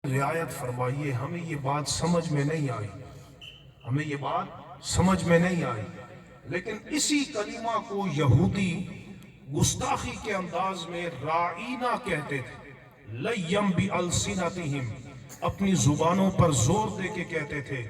رعایت فرمائیے، ہمیں یہ بات سمجھ میں نہیں آئی، ہمیں یہ بات سمجھ میں نہیں آئی، لیکن اسی کلمہ کو یہودی گستاخی کے انداز میں رائینا کہتے تھے، لیم بِأَلْسِنَتِهِمْ، اپنی زبانوں پر زور دے کے کہتے تھے۔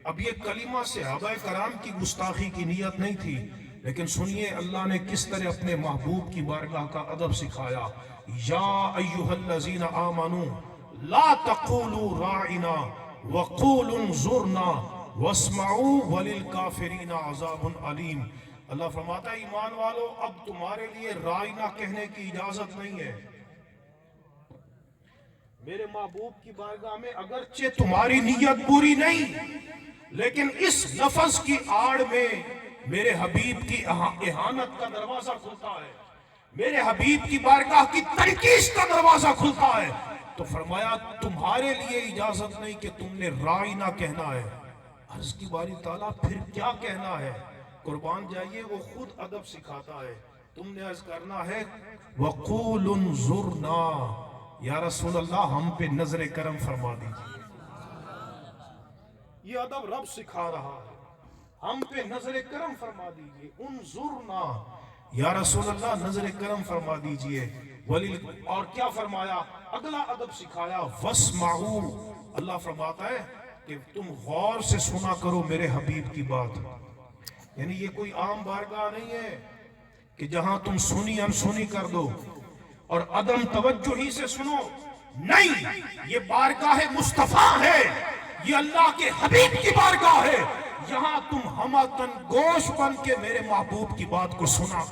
اب یہ کلمہ صحابہ کرام کی گستاخی کی نیت نہیں تھی، لیکن سنیے اللہ نے کس طرح اپنے محبوب کی بارگاہ کا ادب سکھایا۔ یا ایھا الذین آمنوا لا تقولوا راعنا وقولوا انظرنا واسمعوا وللکافرین عذاب علیم۔ اللہ فرماتا ہے ایمان والو، اب تمہارے لیے رائنا کہنے کی اجازت نہیں ہے۔ میرے محبوب کی بارگاہ میں اگرچہ تمہاری نیت بری نہیں، لیکن اس لفظ کی آڑ میں میرے حبیب کی اہانت کا دروازہ کھلتا ہے، میرے حبیب کی بارگاہ کی تنقید کا دروازہ کھلتا ہے، تو فرمایا تمہارے لیے اجازت نہیں کہ تم نے رائنا کہنا ہے۔ عرض کی باری تعالیٰ پھر کیا کہنا ہے؟ قربان جائیے، وہ خود ادب سکھاتا ہے۔ تم نے عرض کرنا ہے وَقُولُ انظُرْنَا، یا رسول اللہ ہم پہ نظر کرم فرما دیجیے۔ یہ ادب رب سکھا رہا ہے، ہم پہ نظر کرم فرما دیجیے۔ انظرنا، یا رسول اللہ نظر کرم فرما دیجیے۔ اور کیا فرمایا؟ اگلا ادب سکھایا واسمعوا، اللہ فرماتا ہے کہ تم غور سے سنا کرو میرے حبیب کی بات۔ یعنی یہ کوئی عام بارگاہ نہیں ہے کہ جہاں تم سنی انسنی کر دو اور عدم توجہ ہی سے سنو، نہیں، یہ بارگاہ مصطفیٰ ہے، یہ اللہ کے حبیب کی بارگاہ ہے، یہاں تم ہمتن گوش بن کے میرے محبوب کی بات کو سنا